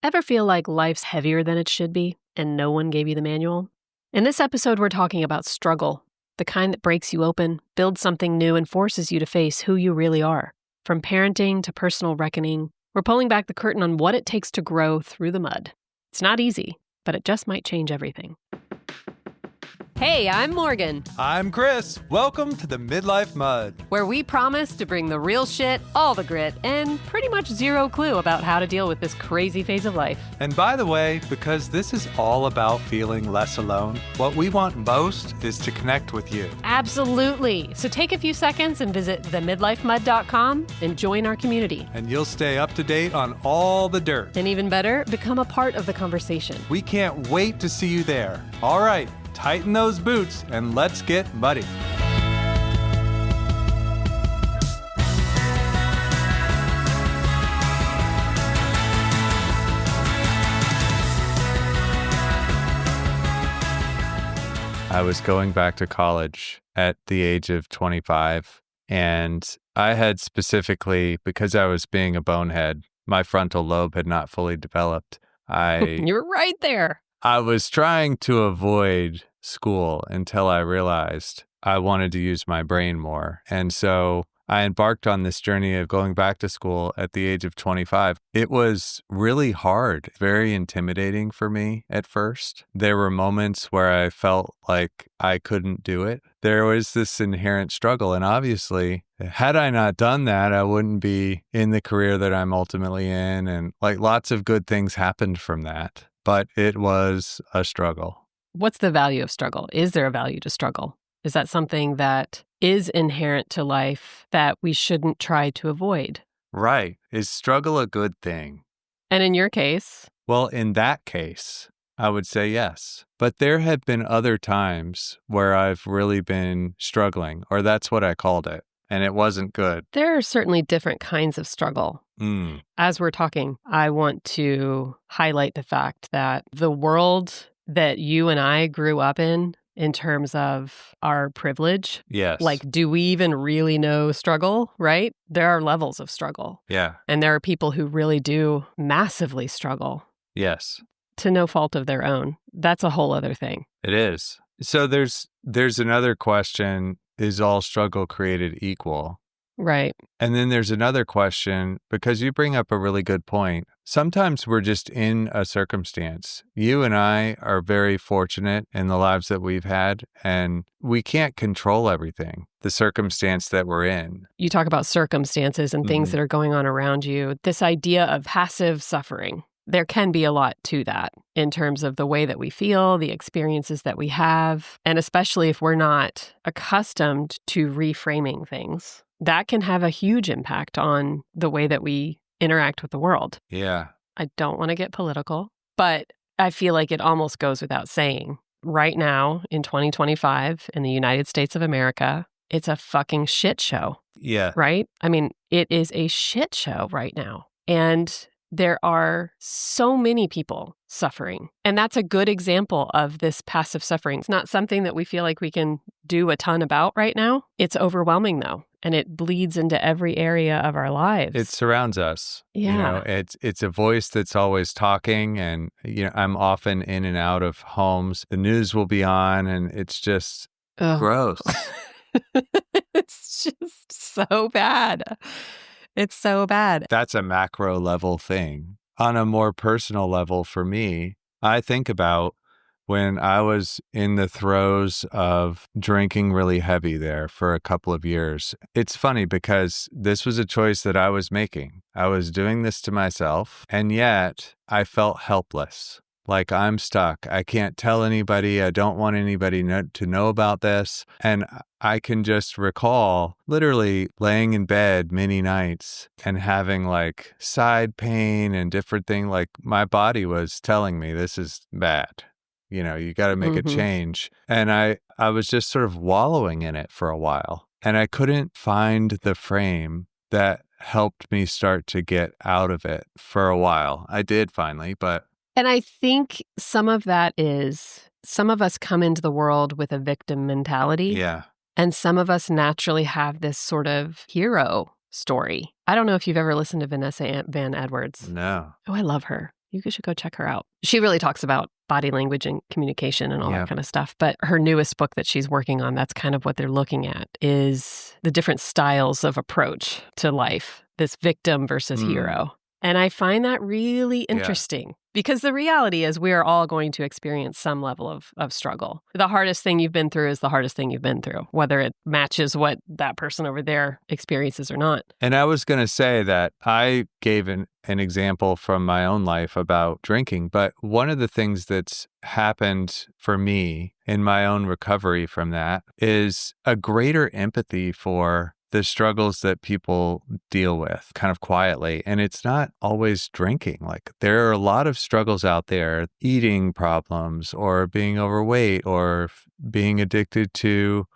Ever feel like life's heavier than it should be and no one gave you the manual? In this episode, we're talking about struggle, the kind that breaks you open, builds something new, and forces you to face who you really are. From parenting to personal reckoning, we're pulling back the curtain on what it takes to grow through the mud. It's not easy, but it just might change everything. Hey, I'm Morgan. I'm Chris. Welcome to the Midlife Mud, where we promise to bring the real shit, all the grit, and pretty much zero clue about how to deal with this crazy phase of life. And by the way, because this is all about feeling less alone, what we want most is to connect with you. Absolutely. So take a few seconds and visit themidlifemud.com and join our community. And you'll stay up to date on all the dirt. And even better, become a part of the conversation. We can't wait to see you there. All right. Tighten those boots and let's get muddy. I was going back to college at the age of 25, and I had specifically, because I was being a bonehead, my frontal lobe had not fully developed. You're right there. I was trying to avoid school until I realized I wanted to use my brain more. And so I embarked on this journey of going back to school at the age of 25. It was really hard, very intimidating for me at first. There were moments where I felt like I couldn't do it. There was this inherent struggle. And obviously, had I not done that, I wouldn't be in the career that I'm ultimately in. And like lots of good things happened from that. But it was a struggle. What's the value of struggle? Is there a value to struggle? Is that something that is inherent to life that we shouldn't try to avoid? Right. Is struggle a good thing? And in your case? Well, in that case, I would say yes. But there have been other times where I've really been struggling, or that's what I called it, and it wasn't good. There are certainly different kinds of struggle. As we're talking, I want to highlight the fact that the world that you and I grew up in terms of our privilege, yes. Like, do we even really know struggle, right? There are levels of struggle. Yeah. And there are people who really do massively struggle. Yes. To no fault of their own. That's a whole other thing. It is. So there's another question, is all struggle created equal? Right. And then there's another question, because you bring up a really good point. Sometimes we're just in a circumstance. You and I are very fortunate in the lives that we've had, and we can't control everything, the circumstance that we're in. You talk about circumstances and things that are going on around you. This idea of passive suffering. There can be a lot to that in terms of the way that we feel, the experiences that we have, and especially if we're not accustomed to reframing things. That can have a huge impact on the way that we interact with the world. Yeah. I don't want to get political, but I feel like it almost goes without saying. Right now, in 2025, in the United States of America, it's a fucking shit show. Yeah. Right? I mean, it is a shit show right now. And there are so many people suffering. And that's a good example of this passive suffering. It's not something that we feel like we can do a ton about right now. It's overwhelming, though. And it bleeds into every area of our lives. It surrounds us. Yeah. You know, it's a voice that's always talking. And, you know, I'm often in and out of homes. The news will be on, and it's just gross. It's just so bad. It's so bad. That's a macro level thing. On a more personal level for me, I think about when I was in the throes of drinking really heavy there for a couple of years. It's funny because this was a choice that I was making. I was doing this to myself, and yet I felt helpless. Like I'm stuck. I can't tell anybody. I don't want anybody to know about this. And I can just recall literally laying in bed many nights and having like side pain and different things. Like my body was telling me this is bad. You know, you got to make a change. And I was just sort of wallowing in it for a while. And I couldn't find the frame that helped me start to get out of it for a while. I did finally, but... And I think some of that is, some of us come into the world with a victim mentality. Yeah. And some of us naturally have this sort of hero story. I don't know if you've ever listened to Vanessa Van Edwards. No. Oh, I love her. You should go check her out. She really talks about body language and communication and all that kind of stuff. But her newest book that she's working on, that's kind of what they're looking at, is the different styles of approach to life, this victim versus hero. And I find that really interesting because the reality is we are all going to experience some level of struggle. The hardest thing you've been through is the hardest thing you've been through, whether it matches what that person over there experiences or not. And I was going to say that I gave an example from my own life about drinking, but one of the things that's happened for me in my own recovery from that is a greater empathy for the struggles that people deal with kind of quietly. And it's not always drinking. Like there are a lot of struggles out there, eating problems or being overweight or being addicted to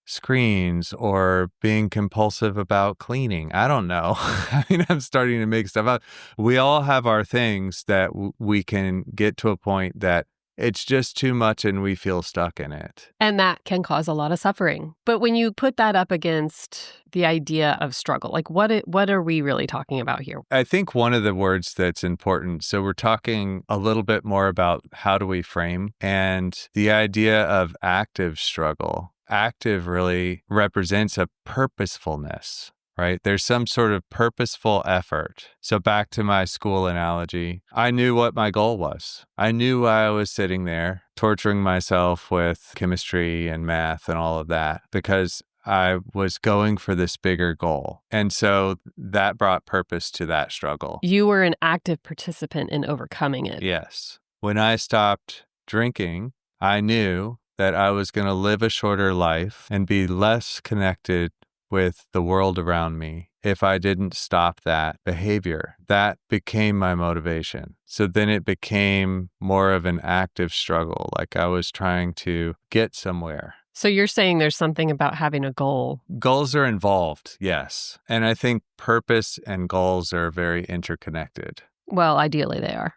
screens or being compulsive about cleaning. I don't know. I mean, I'm starting to make stuff up. We all have our things that we can get to a point that it's just too much and we feel stuck in it. And that can cause a lot of suffering. But when you put that up against the idea of struggle, like what are we really talking about here? I think one of the words that's important, so we're talking a little bit more about how do we frame, and the idea of active struggle. Active really represents a purposefulness, right? There's some sort of purposeful effort. So back to my school analogy, I knew what my goal was. I knew why I was sitting there torturing myself with chemistry and math and all of that because I was going for this bigger goal. And so that brought purpose to that struggle. You were an active participant in overcoming it. Yes. When I stopped drinking, I knew that I was going to live a shorter life and be less connected with the world around me if I didn't stop that behavior. That became my motivation. So then it became more of an active struggle, like I was trying to get somewhere. So you're saying there's something about having a goal. Goals are involved, yes. And I think purpose and goals are very interconnected. Well, ideally they are.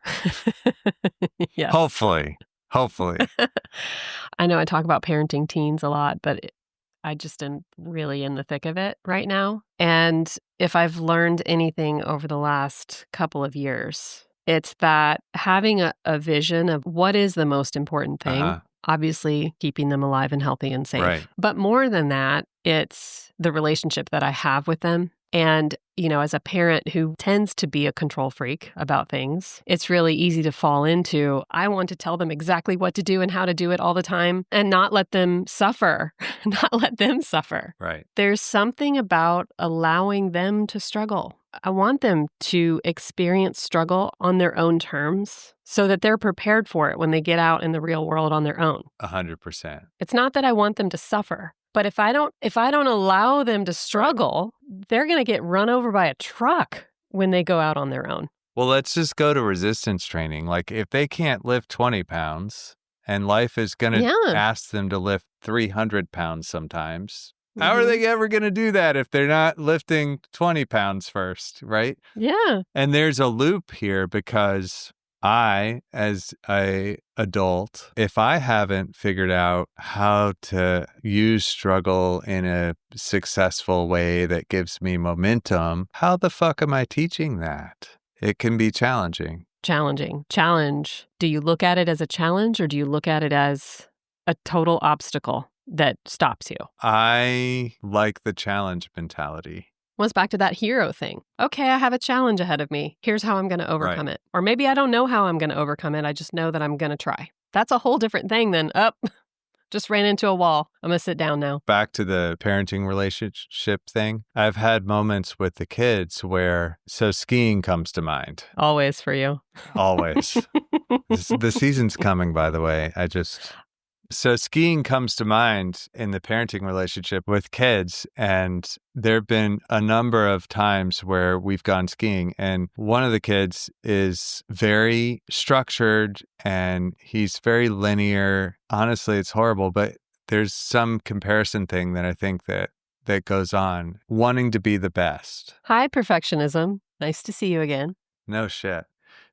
Yes. Hopefully. I know I talk about parenting teens a lot, but I just am really in the thick of it right now. And if I've learned anything over the last couple of years, it's that having a vision of what is the most important thing, obviously keeping them alive and healthy and safe. Right. But more than that, it's the relationship that I have with them. And, as a parent who tends to be a control freak about things, it's really easy to fall into, I want to tell them exactly what to do and how to do it all the time and not let them suffer, Right. There's something about allowing them to struggle. I want them to experience struggle on their own terms so that they're prepared for it when they get out in the real world on their own. 100%. It's not that I want them to suffer. But if I don't allow them to struggle, they're going to get run over by a truck when they go out on their own. Well, let's just go to resistance training. Like if they can't lift 20 pounds and life is going to ask them to lift 300 pounds sometimes, how are they ever going to do that if they're not lifting 20 pounds first, right? Yeah. And there's a loop here because I, as a adult, if I haven't figured out how to use struggle in a successful way that gives me momentum, how the fuck am I teaching that? It can be challenging. Challenge. Do you look at it as a challenge or do you look at it as a total obstacle that stops you? I like the challenge mentality. Well, it's back to that hero thing. Okay, I have a challenge ahead of me. Here's how I'm going to overcome it. Or maybe I don't know how I'm going to overcome it. I just know that I'm going to try. That's a whole different thing than, just ran into a wall. I'm going to sit down now. Back to the parenting relationship thing. I've had moments with the kids where, so skiing comes to mind. Always for you. Always. The season's coming, by the way. So skiing comes to mind in the parenting relationship with kids, and there have been a number of times where we've gone skiing, and one of the kids is very structured and he's very linear. Honestly, it's horrible, but there's some comparison thing that I think that goes on, wanting to be the best. Hi, perfectionism. Nice to see you again. No shit.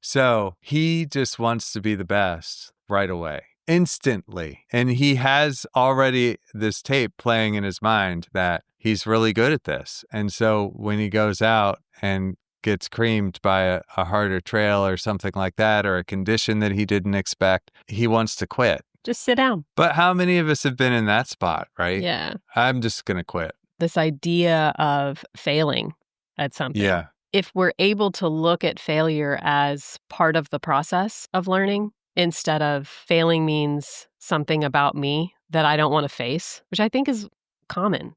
So he just wants to be the best right away. Instantly. And he has already this tape playing in his mind that he's really good at this. And so when he goes out and gets creamed by a harder trail or something like that, or a condition that he didn't expect, he wants to quit. Just sit down. But how many of us have been in that spot, right? Yeah. I'm just going to quit. This idea of failing at something. Yeah. If we're able to look at failure as part of the process of learning, instead of failing means something about me that I don't want to face, which I think is common.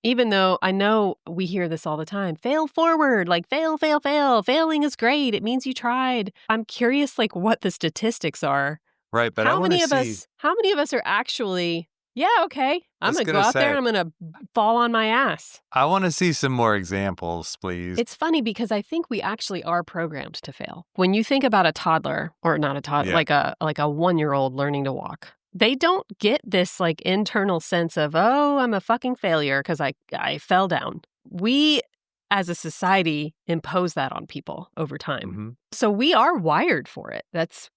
Even though I know we hear this all the time, fail forward, like fail, fail, fail. Failing is great. It means you tried. I'm curious, like, what the statistics are. Right, but how many of us are actually, yeah, okay, I'm going to go out there and I'm going to fall on my ass. I want to see some more examples, please. It's funny because I think we actually are programmed to fail. When you think about a toddler, or not a toddler, like a 1-year-old learning to walk, they don't get this like internal sense of, oh, I'm a fucking failure because I fell down. We, as a society, impose that on people over time. Mm-hmm. So we are wired for it. That's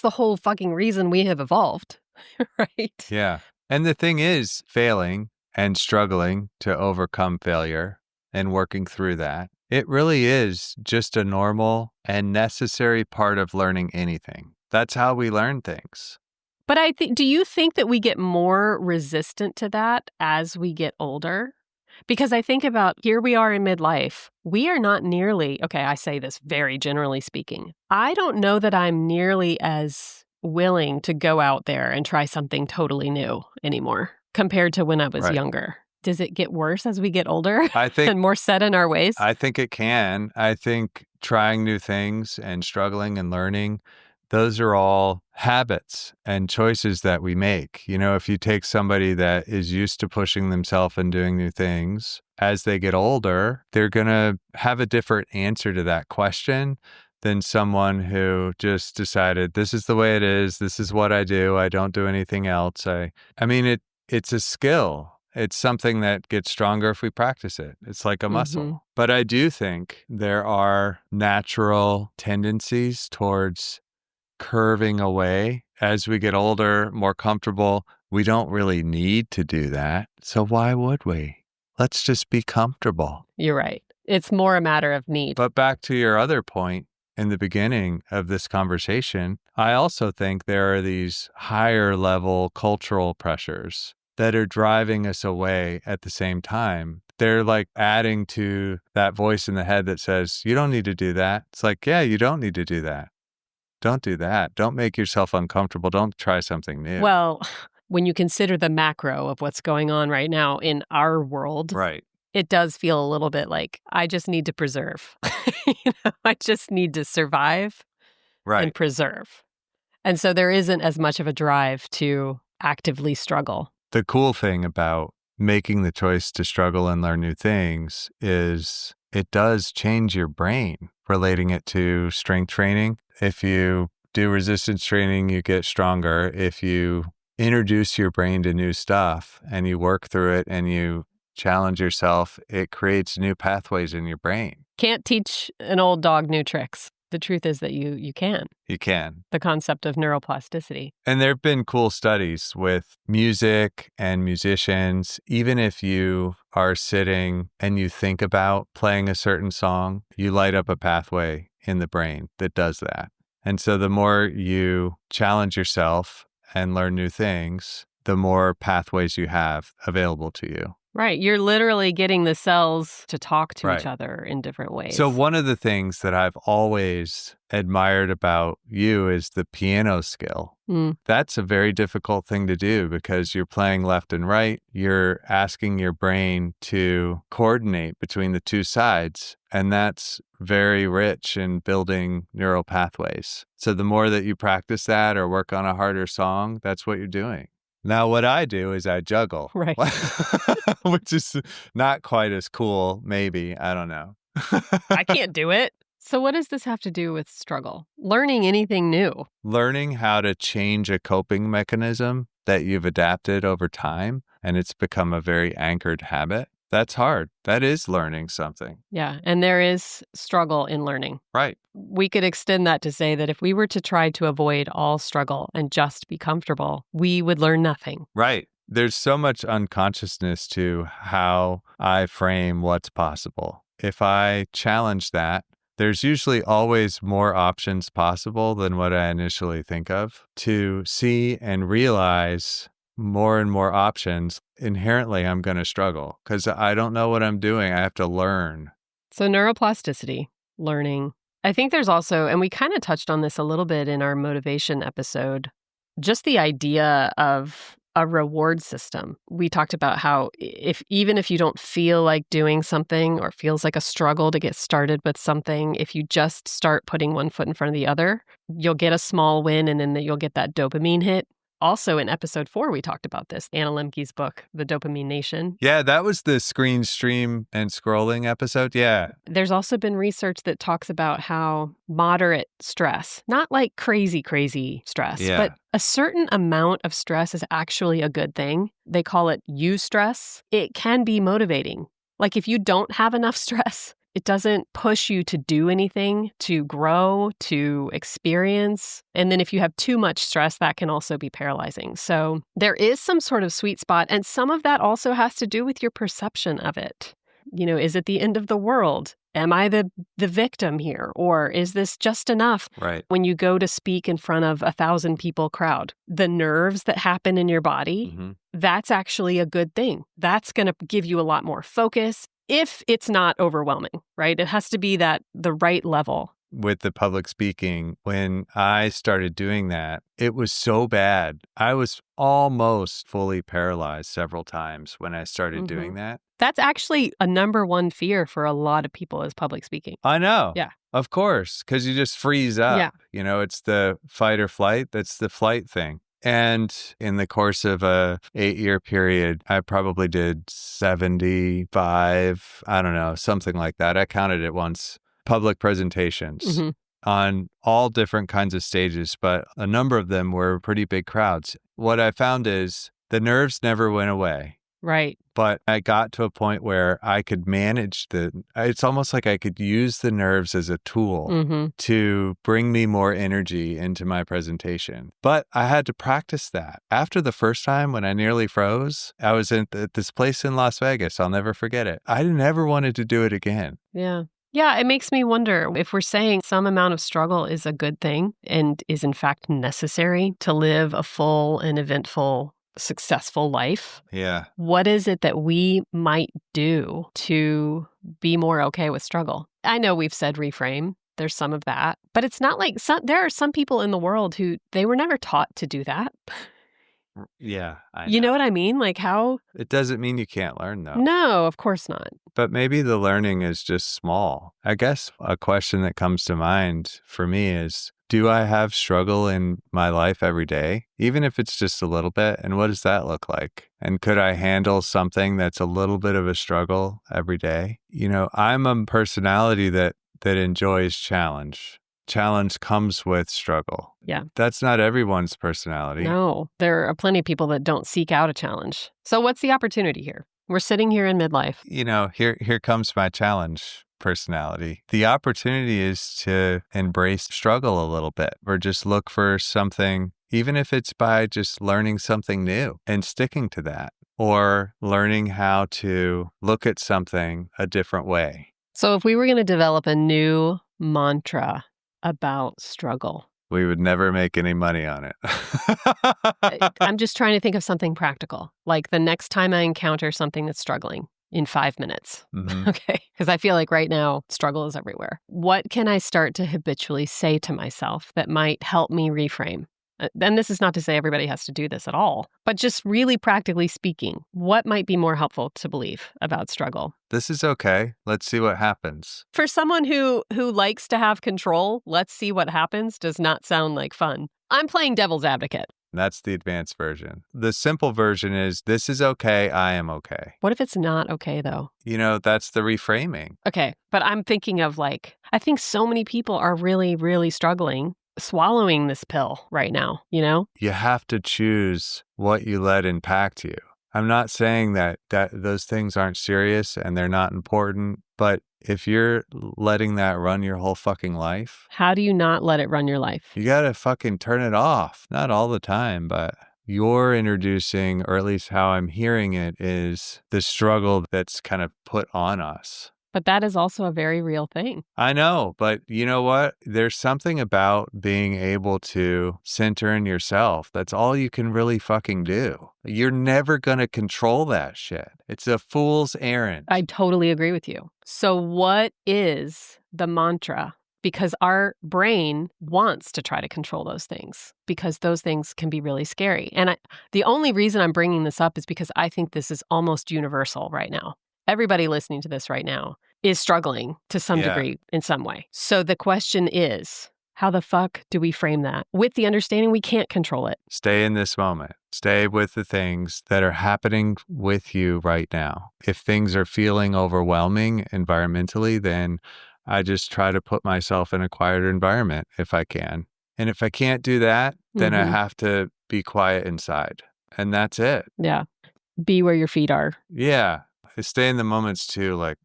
the whole fucking reason we have evolved, right? Yeah. And the thing is, failing and struggling to overcome failure and working through that, it really is just a normal and necessary part of learning anything. That's how we learn things. But do you think that we get more resistant to that as we get older? Because I think about, here we are in midlife. We are not nearly, okay, I say this very generally speaking. I don't know that I'm nearly as willing to go out there and try something totally new anymore compared to when I was younger. Does it get worse as we get older and more set in our ways? I think it can. I think trying new things and struggling and learning, those are all habits and choices that we make. You know, if you take somebody that is used to pushing themselves and doing new things, as they get older, they're going to have a different answer to that question than someone who just decided, this is the way it is. This is what I do. I don't do anything else. I mean, it's a skill. It's something that gets stronger if we practice it. It's like a muscle. But I do think there are natural tendencies towards curving away as we get older, more comfortable. We don't really need to do that. So why would we? Let's just be comfortable. You're right. It's more a matter of need. But back to your other point in the beginning of this conversation, I also think there are these higher level cultural pressures that are driving us away at the same time. They're like adding to that voice in the head that says, you don't need to do that. It's like, yeah, you don't need to do that. Don't do that. Don't make yourself uncomfortable. Don't try something new. Well, when you consider the macro of what's going on right now in our world, right, it does feel a little bit like I just need to preserve. I just need to survive and preserve. And so there isn't as much of a drive to actively struggle. The cool thing about making the choice to struggle and learn new things is it does change your brain, relating it to strength training. If you do resistance training, you get stronger. If you introduce your brain to new stuff and you work through it and you challenge yourself, it creates new pathways in your brain. Can't teach an old dog new tricks. The truth is that you can. You can. The concept of neuroplasticity. And there have been cool studies with music and musicians. Even if you are sitting and you think about playing a certain song, you light up a pathway in the brain that does that. And so the more you challenge yourself and learn new things, the more pathways you have available to you. Right. You're literally getting the cells to talk to each other in different ways. So one of the things that I've always admired about you is the piano skill. That's a very difficult thing to do because you're playing left and right. You're asking your brain to coordinate between the two sides. And that's very rich in building neural pathways. So the more that you practice that or work on a harder song, that's what you're doing. Now, what I do is I juggle, right? Which is not quite as cool, maybe. I don't know. I can't do it. So what does this have to do with struggle? Learning anything new? Learning how to change a coping mechanism that you've adapted over time, and it's become a very anchored habit. That's hard. That is learning something. Yeah. And there is struggle in learning. Right. We could extend that to say that if we were to try to avoid all struggle and just be comfortable, we would learn nothing. Right. There's so much unconsciousness to how I frame what's possible. if I challenge that, there's usually always more options possible than what I initially think of. To see and realize more and more options, inherently I'm going to struggle because I don't know what I'm doing. I have to learn. So neuroplasticity, learning. I think there's also, and we kind of touched on this a little bit in our motivation episode, just the idea of a reward system. We talked about how even if you don't feel like doing something or feels like a struggle to get started with something, if you just start putting one foot in front of the other, you'll get a small win and then you'll get that dopamine hit. Also in episode 4, we talked about this, Anna Lemke's book, The Dopamine Nation. Yeah, that was the screen stream and scrolling episode. Yeah. There's also been research that talks about how moderate stress, not like crazy stress, but a certain amount of stress is actually a good thing. They call it eustress. It can be motivating. Like if you don't have enough stress, it doesn't push you to do anything, to grow, to experience. And then if you have too much stress, that can also be paralyzing. So there is some sort of sweet spot. And some of that also has to do with your perception of it. You know, is it the end of the world? Am I the victim here? Or is this just enough? Right. When you go to speak in front of 1,000 people crowd, the nerves that happen in your body, that's actually a good thing. That's going to give you a lot more focus. If it's not overwhelming, right? It has to be the right level. With the public speaking, when I started doing that, it was so bad. I was almost fully paralyzed several times when I started doing that. That's actually a number one fear for a lot of people is public speaking. I know. Yeah. Of course, because you just freeze up. Yeah. You know, it's the fight or flight. That's the flight thing. And in the course of a 8-year period, I probably did 75, I don't know, something like that. I counted it once, public presentations on all different kinds of stages, but a number of them were pretty big crowds. What I found is the nerves never went away. Right. But I got to a point where I could manage it's almost like I could use the nerves as a tool to bring me more energy into my presentation. But I had to practice that. After the first time when I nearly froze, I was at this place in Las Vegas. I'll never forget it. I never wanted to do it again. Yeah. Yeah, it makes me wonder if we're saying some amount of struggle is a good thing and is in fact necessary to live a full and eventful successful life. Yeah. What is it that we might do to be more okay with struggle? I know we've said reframe. There's some of that. But it's not like there are some people in the world who they were never taught to do that. Yeah. I know. You know what I mean? Like how? It doesn't mean you can't learn, though. No, of course not. But maybe the learning is just small. I guess a question that comes to mind for me is, do I have struggle in my life every day, even if it's just a little bit? And what does that look like? And could I handle something that's a little bit of a struggle every day? You know, I'm a personality that enjoys challenge. Challenge comes with struggle. Yeah. That's not everyone's personality. No, there are plenty of people that don't seek out a challenge. So what's the opportunity here? We're sitting here in midlife. You know, here comes my challenge personality. The opportunity is to embrace struggle a little bit or just look for something, even if it's by just learning something new and sticking to that, or learning how to look at something a different way. So if we were going to develop a new mantra about struggle, we would never make any money on it. I'm just trying to think of something practical, like the next time I encounter something that's struggling in 5 minutes. Okay. Because I feel like right now, struggle is everywhere. What can I start to habitually say to myself that might help me reframe? And this is not to say everybody has to do this at all, but just really practically speaking, what might be more helpful to believe about struggle? This is okay. Let's see what happens. For someone who likes to have control, let's see what happens does not sound like fun. I'm playing devil's advocate. That's the advanced version. The simple version is, this is okay, I am okay. What if it's not okay, though? You know, that's the reframing. Okay, but I'm thinking of I think so many people are really, really struggling swallowing this pill right now, you know? You have to choose what you let impact you. I'm not saying that those things aren't serious and they're not important, but if you're letting that run your whole fucking life. How do you not let it run your life? You gotta fucking turn it off. Not all the time, but you're introducing, or at least how I'm hearing it, is the struggle that's kind of put on us. But that is also a very real thing. I know, but you know what? There's something about being able to center in yourself. That's all you can really fucking do. You're never going to control that shit. It's a fool's errand. I totally agree with you. So what is the mantra? Because our brain wants to try to control those things because those things can be really scary. And the only reason I'm bringing this up is because I think this is almost universal right now. Everybody listening to this right now is struggling to some degree in some way. So the question is, how the fuck do we frame that with the understanding we can't control it? Stay in this moment. Stay with the things that are happening with you right now. If things are feeling overwhelming environmentally, then I just try to put myself in a quieter environment if I can. And if I can't do that, then I have to be quiet inside. And that's it. Yeah. Be where your feet are. Yeah. I stay in the moments too, like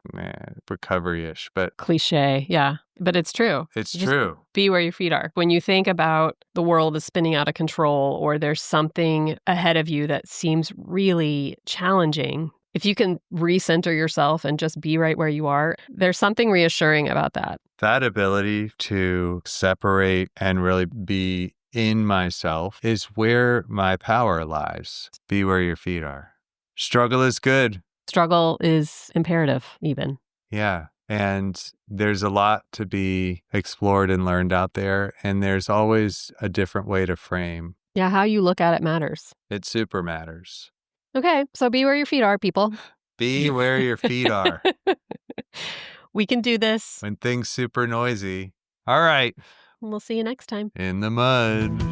recovery-ish, but cliche. Yeah. But it's true. It's Just true. Be where your feet are. When you think about the world is spinning out of control or there's something ahead of you that seems really challenging, if you can recenter yourself and just be right where you are, there's something reassuring about that. That ability to separate and really be in myself is where my power lies. Be where your feet are. Struggle is good. Struggle is imperative, even. Yeah. And there's a lot to be explored and learned out there. And there's always a different way to frame. Yeah, how you look at it matters. It super matters. Okay, so be where your feet are, people. Be where your feet are. We can do this. When things super noisy. All right. We'll see you next time. In the mud.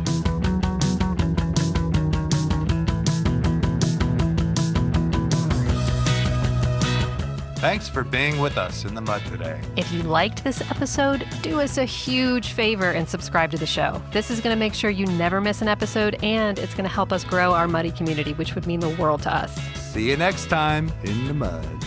Thanks for being with us in the mud today. If you liked this episode, do us a huge favor and subscribe to the show. This is going to make sure you never miss an episode, and it's going to help us grow our muddy community, which would mean the world to us. See you next time in the mud.